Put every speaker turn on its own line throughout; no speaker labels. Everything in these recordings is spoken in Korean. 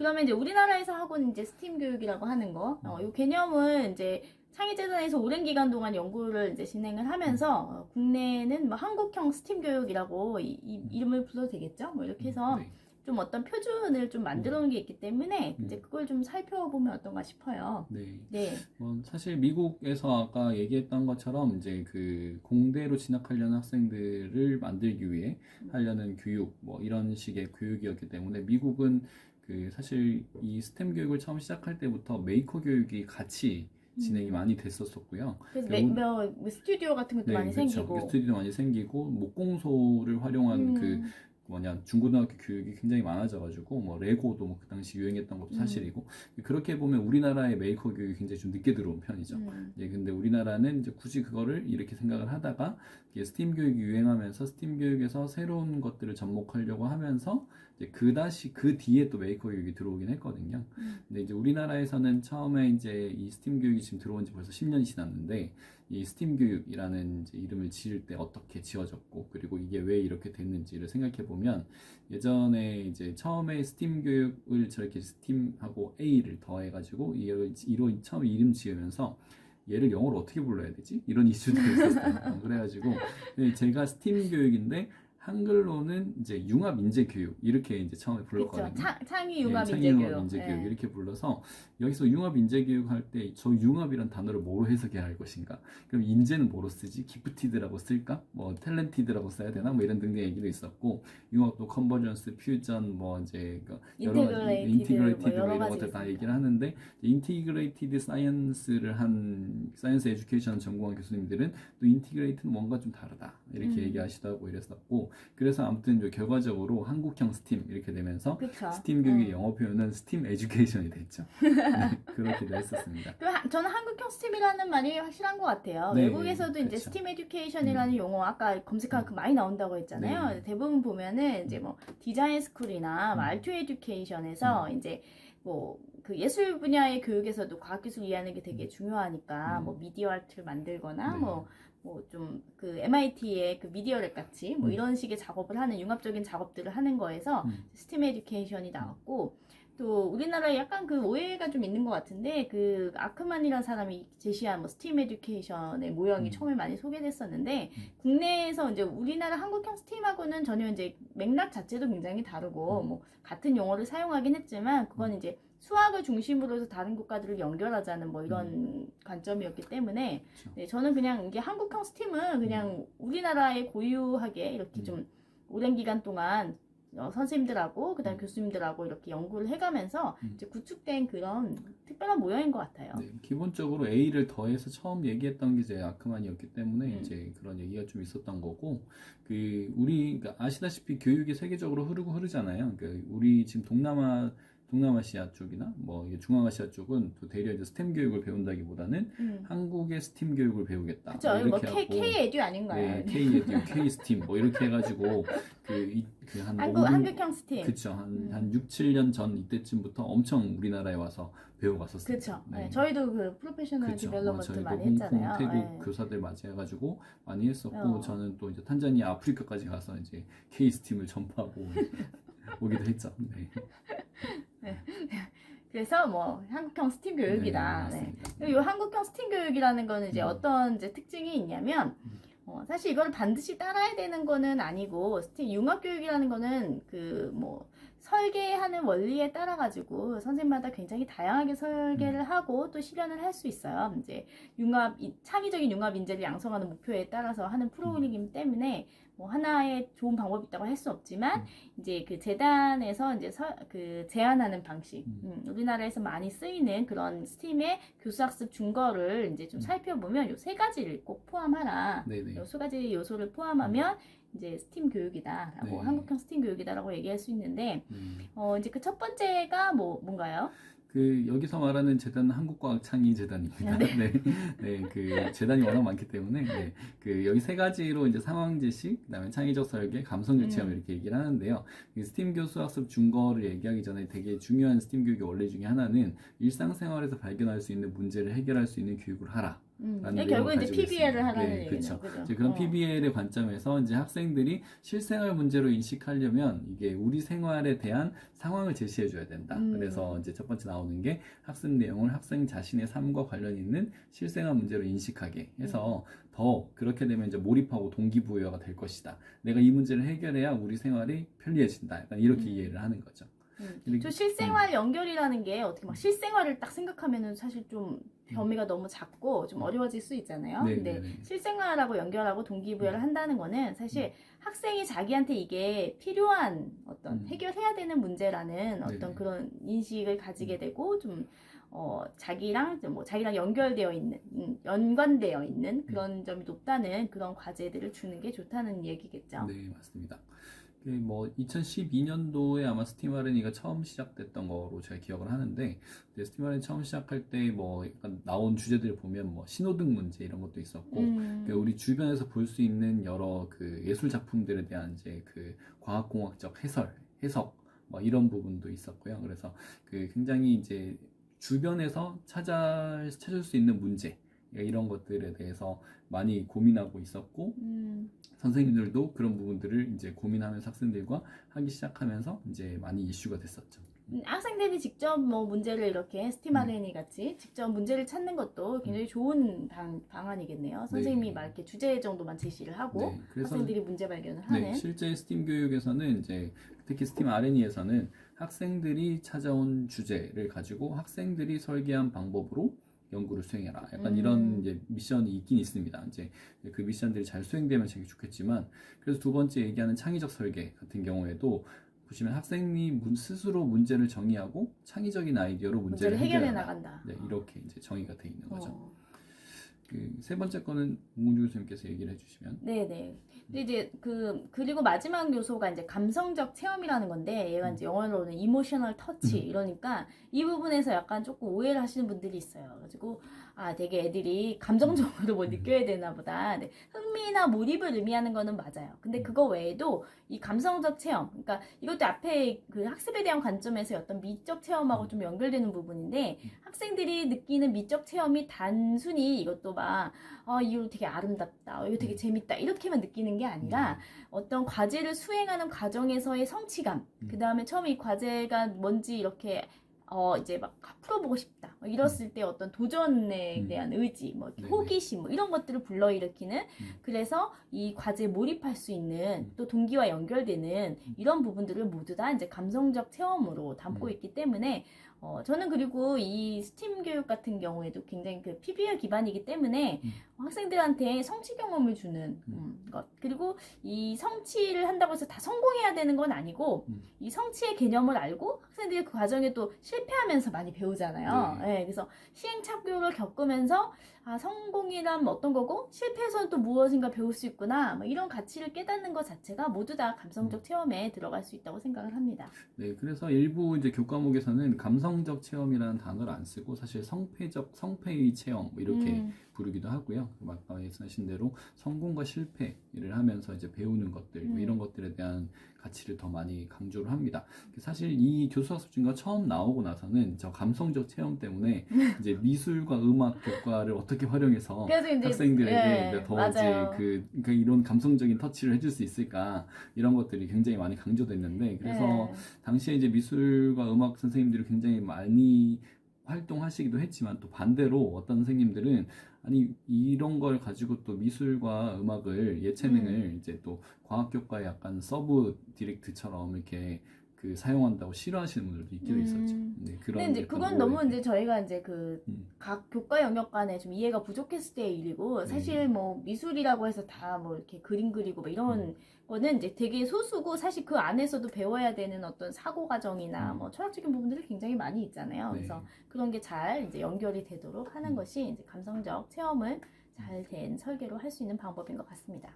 그러면 이제 우리나라에서 하고 있는 이제 스팀 교육이라고 하는 거, 이 개념은 이제 창의재단에서 오랜 기간 동안 연구를 이제 진행을 하면서 국내에는 뭐 한국형 스팀 교육이라고 이 이름을 불러도 되겠죠? 뭐 이렇게 해서
네.
좀 어떤 표준을 좀 만들어 놓은 게 있기 때문에 이제 그걸 좀 살펴보면 어떤가 싶어요.
네.
네.
사실 미국에서 아까 얘기했던 것처럼 이제 그 공대로 진학하려는 학생들을 만들기 위해 하려는 교육, 뭐 이런 식의 교육이었기 때문에 미국은 그 사실 이 스템 교육을 처음 시작할 때부터 메이커 교육이 같이 진행이 많이 됐었었고요.
그래서
그리고
뭐 스튜디오 같은 것도
네,
많이
그렇죠.
생기고.
스튜디오도 많이 생기고 목공소를 활용한 그
음,
중고등학교 교육이 굉장히 많아져가지고 뭐 레고도 뭐 그 당시 유행했던 것도 사실이고 그렇게 보면 우리나라의 메이커 교육이 굉장히 좀 늦게 들어온 편이죠. 예, 근데 우리나라는 이제 굳이 그거를 이렇게 생각을 하다가 이게 스팀 교육이 유행하면서 스팀 교육에서 새로운 것들을 접목하려고 하면서 이제 그다시 그 뒤에 또 메이커 교육이 들어오긴 했거든요. 근데 이제 우리나라에서는 처음에 이제 이 스팀 교육이 지금 들어온 지 벌써 10년이 지났는데 이 스팀 교육이라는 이제 이름을 지을 때 어떻게 지어졌고 그리고 이게 왜 이렇게 됐는지를 생각해 보면 예전에 이제 처음에 스팀 교육을 저렇게 스팀하고 A를 더해가지고 이로 처음 이름 지으면서 얘를 영어로 어떻게 불러야 되지? 이런 이슈들이 있었어요. 그래가지고 제가 스팀 교육인데 한글로는 이제 융합 인재 교육 이렇게 이제 처음에 불렀거든요.
그렇죠. 창의 융합
창의
인재
융합
교육.
인재 교육
예.
이렇게 불러서 여기서 융합 인재 교육 할 때 저 융합이란 단어를 뭐로 해석해야 할 것인가? 그럼 인재는 뭐로 쓰지? 기프티드라고 쓸까? 뭐 탤런티드라고 써야 되나? 뭐 이런 등등 얘기도 있었고 융합도 컨버전스, 퓨전 뭐 이제 여러 가지 인티그레이티드
뭐 여러
이런
가지
것들 다
있습니다.
얘기를 하는데 인티그레이티드 사이언스를 한 사이언스 에듀케이션 전공한 교수님들은 또 인티그레이트는 뭔가 좀 다르다 이렇게 얘기하시도 하고 이랬었고 그래서 아무튼 결과적으로 한국형 스팀 이렇게 되면서
그쵸.
스팀 교육의 영어 표현은 스팀 에듀케이션이 됐죠. 네, 그렇게도 했었습니다.
저는 한국형 스팀이라는 말이 확실한 것 같아요.
네,
외국에서도 이제
그쵸.
스팀 에듀케이션이라는 용어 아까 검색하면 많이 나온다고 했잖아요.
네.
대부분 보면은 이제 뭐 디자인 스쿨이나 뭐 알투 에듀케이션에서 이제 뭐 그 예술 분야의 교육에서도 과학기술 이해하는 게 되게 중요하니까 뭐 미디어 아트를 만들거나
네.
뭐 좀 그 MIT의 그 미디어랩 같이 뭐 이런 식의 작업을 하는 융합적인 작업들을 하는 거에서 스팀 에듀케이션이 나왔고 또 우리나라에 약간 그 오해가 좀 있는 것 같은데 그 아크만이라는 사람이 제시한 뭐 스팀 에듀케이션의 모형이 처음에 많이 소개됐었는데 국내에서 이제 우리나라 한국형 스팀하고는 전혀 이제 맥락 자체도 굉장히 다르고 뭐 같은 용어를 사용하긴 했지만 그건 이제 수학을 중심으로 해서 다른 국가들을 연결하자는 뭐 이런 관점이었기 때문에 네, 저는 그냥 이게 한국형 스팀은 그냥 우리나라에 고유하게 이렇게 좀 오랜 기간 동안 선생님들하고 그다음 교수님들하고 이렇게 연구를 해가면서 이제 구축된 그런 특별한 모형인 것 같아요.
네, 기본적으로 A를 더해서 처음 얘기했던 게 이제 아크만이었기 때문에 이제 그런 얘기가 좀 있었던 거고 그러니까 아시다시피 교육이 세계적으로 흐르잖아요. 그러니까 우리 지금 동남아시아 쪽이나 뭐 중앙아시아 쪽은 또 대려 이제 스템 교육을 배운다기보다는 한국의 스팀 교육을 배우겠다.
그렇죠.
뭐
뭐
이렇게 하고
K 에듀 아닌가요?
네, K 에듀, K 스팀 뭐 이렇게 해가지고
한국형 스팀.
그쵸. 한 6, 7년 전 이때쯤부터 엄청 우리나라에 와서 배워갔었어요.
그렇죠.
네.
네, 저희도 그 프로페셔널 디벨롭먼트
저희도
많이
홍콩,
했잖아요.
태국
네.
교사들 맞이해가지고 많이 했었고 저는 또 이제 탄자니아, 아프리카까지 가서 이제 K 스팀을 전파하고 오기도 했죠. 네.
네. 그래서 뭐 한국형 스팀 교육이다.
네,
네.
맞습니다.
이 한국형 스팀 교육이라는 거는 이제 어떤 이제 특징이 있냐면 사실 이걸 반드시 따라야 되는 거는 아니고 스팀 융합 교육이라는 거는 그 뭐 설계하는 원리에 따라 가지고 선생님마다 굉장히 다양하게 설계를 하고 또 실현을 할 수 있어요. 이제 창의적인 융합 인재를 양성하는 목표에 따라서 하는 프로그램이기 때문에 뭐 하나의 좋은 방법이 있다고 할 수 없지만 이제 그 재단에서 이제 그 제안하는 방식 우리나라에서 많이 쓰이는 그런 스팀의 교수학습 준거를 이제 좀 살펴보면 요 세 가지를 꼭 포함하라.
네네.
요 세 가지 요소를 포함하면 이제 스팀 교육이다라고
네.
한국형 스팀 교육이다라고 얘기할 수 있는데 이제 그 첫 번째가 뭔가요?
여기서 말하는 재단은 한국과학창의재단입니다. 네. 네, 그 재단이 워낙 많기 때문에 여기 세 가지로 이제 상황 제시, 그다음에 창의적 설계, 감성적 체험 이렇게 얘기를 하는데요. 이 스팀 교수학습 준거를 얘기하기 전에 되게 중요한 스팀 교육의 원리 중에 하나는 일상생활에서 발견할 수 있는 문제를 해결할 수 있는 교육을 하라.
결국 이제 PBL을 하라는
네,
얘기죠.
그렇죠.
그죠?
이제 그런 PBL의 관점에서 이제 학생들이 실생활 문제로 인식하려면 이게 우리 생활에 대한 상황을 제시해 줘야 된다. 그래서 이제 첫 번째 나오는 게 학습 내용을 학생 자신의 삶과 관련 있는 실생활 문제로 인식하게 해서 더 그렇게 되면 이제 몰입하고 동기부여가 될 것이다. 내가 이 문제를 해결해야 우리 생활이 편리해진다. 약간 이렇게 이해를 하는 거죠.
저 실생활 연결이라는 게 어떻게 막 실생활을 딱 생각하면은 사실 좀 범위가 너무 작고 좀 어려워질 수 있잖아요.
네,
근데
네, 네.
실생활하고 연결하고 동기부여를 한다는 거는 사실 학생이 자기한테 이게 필요한 어떤 해결해야 되는 문제라는 어떤
네.
그런 인식을 가지게 되고 좀 자기랑 연결되어 있는, 연관되어 있는 그런 점이 높다는 그런 과제들을 주는 게 좋다는 얘기겠죠.
네, 맞습니다. 뭐 2012년도에 아마 스팀 R&E가 처음 시작됐던 거로 제가 기억을 하는데, 스팀 R&E 처음 시작할 때 뭐 약간 나온 주제들을 보면 뭐 신호등 문제 이런 것도 있었고, 우리 주변에서 볼 수 있는 여러 그 예술 작품들에 대한 이제 그 과학공학적 해석 뭐 이런 부분도 있었고요. 그래서 그 굉장히 이제 주변에서 찾을 수 있는 문제 이런 것들에 대해서 많이 고민하고 있었고, 선생님들도 그런 부분들을 이제 고민하면서 학생들과 하기 시작하면서 이제 많이 이슈가 됐었죠.
학생들이 직접 뭐 문제를 이렇게 스팀 R&E 같이 직접 문제를 찾는 것도 굉장히 좋은 방안이겠네요. 선생님이
네.
막 이렇게 주제 정도만 제시를 하고
네, 그래서
학생들이 문제 발견을 하는.
네, 실제 스팀 교육에서는 이제 특히 스팀 R&E에서는 학생들이 찾아온 주제를 가지고 학생들이 설계한 방법으로 연구를 수행해라. 약간 이런 이제 미션이 있긴 있습니다. 이제 그 미션들이 잘 수행되면 되게 좋겠지만, 그래서 두 번째 얘기하는 창의적 설계 같은 경우에도 보시면 학생이 스스로 문제를 정의하고 창의적인 아이디어로 문제를
해결해
해결해라.
나간다.
네, 이렇게 이제 정의가 돼 있는 거죠. 그 세 번째 거는 문근주 교수님께서 얘기를 해주시면.
네네. 근데 이제 그리고 마지막 요소가 이제 감성적 체험이라는 건데, 얘가 이제 영어로는 이모셔널 터치 이러니까 이 부분에서 약간 조금 오해를 하시는 분들이 있어요. 그래가지고 되게 애들이 감정적으로 뭐 느껴야 되나 보다. 네. 흥미나 몰입을 의미하는 거는 맞아요. 근데 그거 외에도 이 감성적 체험, 그러니까 이것도 앞에 그 학습에 대한 관점에서 어떤 미적 체험하고 좀 연결되는 부분인데, 학생들이 느끼는 미적 체험이 단순히 이것도 막 이거 되게 아름답다, 이거 되게 재밌다 이렇게만 느끼는 게 아니라 어떤 과제를 수행하는 과정에서의 성취감, 그 다음에 처음에 이 과제가 뭔지 이렇게 이제 막 풀어보고 싶다. 이랬을 때 어떤 도전에 대한 의지, 뭐 호기심, 뭐 이런 것들을 불러일으키는, 그래서 이 과제에 몰입할 수 있는 또 동기와 연결되는 이런 부분들을 모두 다 이제 감성적 체험으로 담고 있기 때문에 저는 그리고 이 스팀 교육 같은 경우에도 굉장히 그 PBL 기반이기 때문에 학생들한테 성취 경험을 주는 것, 그리고 이 성취를 한다고 해서 다 성공해야 되는 건 아니고 이 성취의 개념을 알고 학생들이 그 과정에 또 실패하면서 많이 배우잖아요. 네, 그래서 시행착오를 겪으면서 성공이란 어떤 거고 실패해서는 또 무엇인가 배울 수 있구나, 뭐 이런 가치를 깨닫는 것 자체가 모두 다 감성적 체험에 들어갈 수 있다고 생각을 합니다.
네, 그래서 일부 이제 교과목에서는 감성적 체험이라는 단어를 안 쓰고 사실 성패의 체험 뭐 이렇게 부르기도 하고요. 아까 말씀하신 대로 성공과 실패를 하면서 이제 배우는 것들 뭐 이런 것들에 대한 가치를 더 많이 강조를 합니다. 사실 이 교수학습 진과 처음 나오고 나서는 저 감성적 체험 때문에 이제 미술과 음악 교과를 어떻게 활용해서 학생들에게 더 이제 그러니까 이런 감성적인 터치를 해줄 수 있을까, 이런 것들이 굉장히 많이 강조됐는데, 그래서 당시에 이제 미술과 음악 선생님들이 굉장히 많이 활동하시기도 했지만, 또 반대로 어떤 선생님들은 아니 이런 걸 가지고 또 미술과 음악을 예체능을 이제 또 과학교과의 약간 서브 디렉트처럼 이렇게 그 사용한다고 싫어하시는 분들도 있기도 있었죠. 네, 그런.
근데 이제 그건 너무 이제 저희가 이제 그 각 교과 영역 간에 좀 이해가 부족했을 때의 일이고, 사실 뭐 미술이라고 해서 다 뭐 이렇게 그림 그리고 뭐 이런 거는 이제 되게 소수고, 사실 그 안에서도 배워야 되는 어떤 사고 과정이나 뭐 철학적인 부분들이 굉장히 많이 있잖아요. 그래서 그런 게 잘 이제 연결이 되도록 하는 것이 이제 감성적 체험을 잘 된 설계로 할 수 있는 방법인 것 같습니다.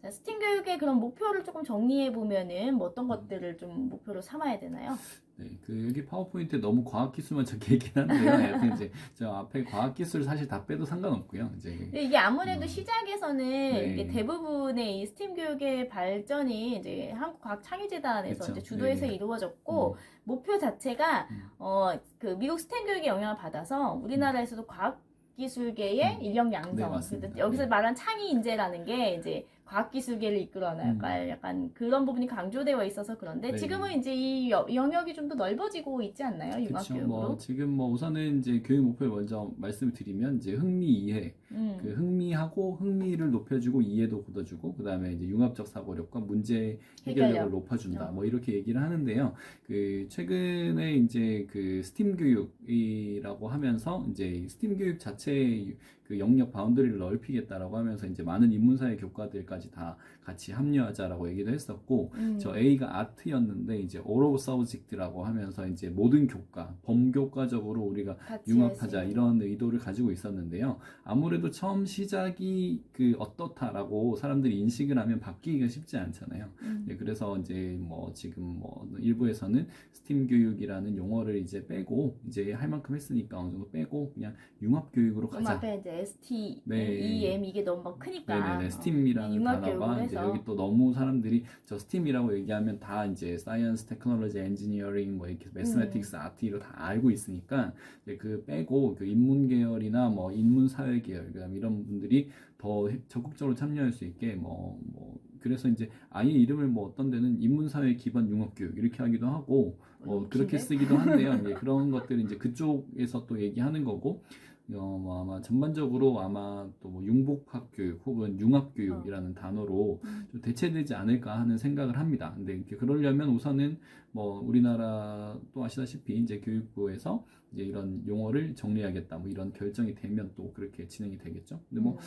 자, 스팀 교육의 그런 목표를 조금 정리해 보면은 뭐 어떤 것들을 좀 목표로 삼아야 되나요?
네, 여기 파워포인트에 너무 과학기술만 적혀 있긴 한데요. 이제 저 앞에 과학기술 사실 다 빼도 상관없고요. 이제
이게 아무래도 시작에서는 이게 대부분의 이 스팀 교육의 발전이 이제 한국과학창의재단에서 이제 주도해서 이루어졌고, 목표 자체가 그 미국 스템 교육의 영향을 받아서 우리나라에서도 과학 과학기술계의 인력 양성.
네, 맞습니다.
여기서
네.
말한 창의 인재라는 게 이제 과학기술계를 이끌어나갈 약간 그런 부분이 강조되어 있어서 그런데
네.
지금은 이제 이 영역이 좀 더 넓어지고 있지 않나요?
그렇죠.
융합교육으로.
뭐 지금 뭐 우선은 이제 교육 목표를 먼저 말씀을 드리면 이제 흥미 이해, 그 흥미하고 흥미를 높여주고 이해도 걷어주고 그 다음에 이제 융합적 사고력과 문제 해결력을
해결력.
높아준다. 뭐 이렇게 얘기를 하는데요. 그 최근에 이제 그 스팀 교육이라고 하면서 이제 스팀 교육 자체의 그 영역 바운더리를 넓히겠다라고 하면서 이제 많은 인문사회 교과들까지 다 같이 합류하자라고 얘기도 했었고 저 A가 아트였는데 이제 all of subject라고 하면서 이제 모든 교과, 범교과적으로 우리가
같이
융합하자
할수
이런 의도를 가지고 있었는데요. 아무래도 처음 시작이 그 어떻다라고 사람들이 인식을 하면 바뀌기가 쉽지 않잖아요. 네, 그래서 이제 뭐 지금 뭐 일부에서는 스팀 교육이라는 용어를 이제 빼고 이제 할 만큼 했으니까 어느 정도 빼고 그냥 융합 교육으로
좀
가자.
앞에 이제 ST,
네.
EM 이게 너무 막 크니까
네네네. 스팀이라는
융합
단어가
교육을
이제
해서.
여기 또 너무 사람들이 저 스팀이라고 얘기하면 다 이제 사이언스, 테크놀로지, 엔지니어링 뭐 이렇게 매스매틱스, 아트 이로 다 알고 있으니까 이제 그 빼고 그 인문 계열이나 뭐 인문 사회 계열 그다음 이런 분들이 더 적극적으로 참여할 수 있게 뭐 그래서 이제 아예 이름을 뭐 어떤 데는 인문사회 기반 융합교육 이렇게 하기도 하고 그렇게 쓰기도 한데요. 이제 그런 것들은 이제 그쪽에서 또 얘기하는 거고 뭐 아마 전반적으로 아마 또 뭐 융복합 교육 혹은 융합 교육이라는 단어로 좀 대체되지 않을까 하는 생각을 합니다. 근데 이렇게 그러려면 우선은 뭐 우리나라 또 아시다시피 이제 교육부에서 이제 이런 용어를 정리하겠다 뭐 이런 결정이 되면 또 그렇게 진행이 되겠죠. 근데 뭐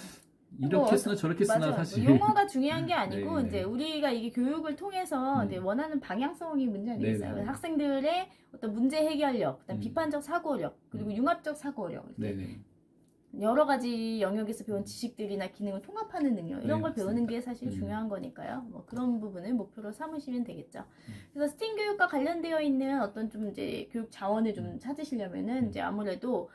이렇게 쓰나 저렇게 쓰나
맞아요.
사실
용어가 중요한 게 아니고
네, 네.
이제 우리가 이게 교육을 통해서 이제 원하는 방향성이 문제 아니겠어요?
네, 네.
학생들의 어떤 문제 해결력, 그다음 비판적 사고력, 그리고 융합적 사고력 이렇게
네네.
여러 가지 영역에서 배운 지식들이나 기능을 통합하는 능력 이런
네,
걸 배우는
맞습니다.
게 사실 중요한 거니까요. 뭐 그런 부분을 목표로 삼으시면 되겠죠. 그래서 스팀 교육과 관련되어 있는 어떤 좀 이제 교육 자원을 좀 찾으시려면은 이제 아무래도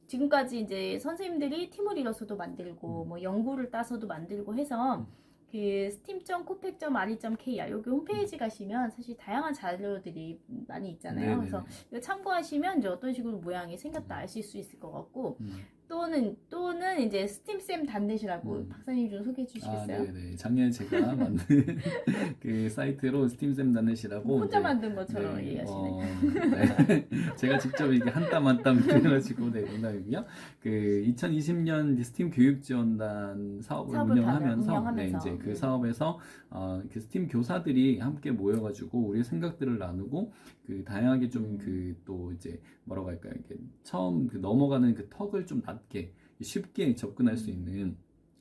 지금까지 이제 선생님들이 팀을 이뤄서도 만들고 뭐 연구를 따서도 만들고 해서 그 steam.copec.re.kr 여기 홈페이지 가시면 사실 다양한 자료들이 많이 있잖아요.
네네네.
그래서 이거 참고하시면 이제 어떤 식으로 모양이 생겼다 아실 수 있을 것 같고 또는 이제 스팀쌤 단넷이라고 박사님 좀 소개해 주시겠어요?
아, 네네. 작년에 제가 만든 그 사이트로 스팀쌤단넷이라고
혼자 만든 것처럼
네,
얘기하시네.
네. 제가 직접 이게 한 땀 한 땀 그려가지고 네, 농담이고요. 그 2020년 스팀 교육지원단 사업을 운영하면서 네, 이제 그 사업에서 그 스팀 교사들이 함께 모여가지고 우리의 생각들을 나누고 그 다양하게 좀 그 또 이제 뭐라고 할까요? 이렇게 처음 그 넘어가는 그 턱을 좀 낮게 쉽게 접근할 수 있는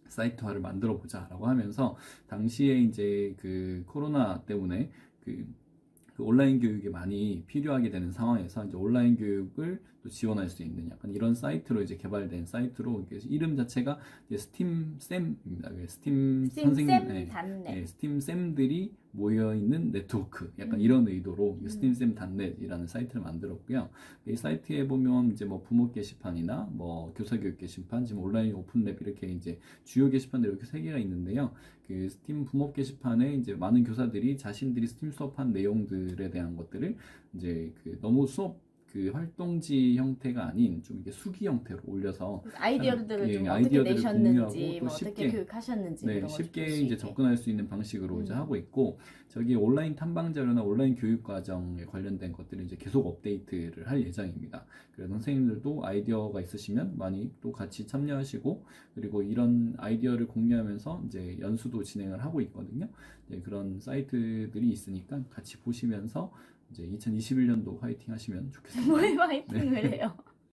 사이트화를 만들어 보자라고 하면서 당시에 이제 그 코로나 때문에 그 온라인 교육이 많이 필요하게 되는 상황에서 이제 온라인 교육을 또 지원할 수 있는 약간 이런 사이트로 이제 개발된 사이트로 이름 자체가 이제 스팀쌤입니다. 스팀 선생님, 네, 스팀쌤들이 모여 있는 네트워크, 약간 이런 의도로 스팀쌤 단넷이라는 사이트를 만들었고요. 이 사이트에 보면 이제 뭐 부모 게시판이나 뭐 교사교육 게시판, 지금 온라인 오픈랩 이렇게 이제 주요 게시판들이 이렇게 세 개가 있는데요. 그 스팀 부모 게시판에 이제 많은 교사들이 자신들이 스팀 수업한 내용들에 대한 것들을 이제 그 너무 수업 그 활동지 형태가 아닌 좀 이게 수기 형태로 올려서
아이디어들을 좀 어떻게 내셨는지, 뭐
쉽게,
어떻게 교육하셨는지
네,
이런
쉽게
걸
이제 접근할 수 있는 방식으로 이제 하고 있고 저기 온라인 탐방 자료나 온라인 교육 과정에 관련된 것들을 이제 계속 업데이트를 할 예정입니다. 그래서 선생님들도 아이디어가 있으시면 많이 또 같이 참여하시고 그리고 이런 아이디어를 공유하면서 이제 연수도 진행을 하고 있거든요. 네, 그런 사이트들이 있으니까 같이 보시면서 이제 2021년도 화이팅 하시면 좋겠습니다.
뭘 화이팅을 해요?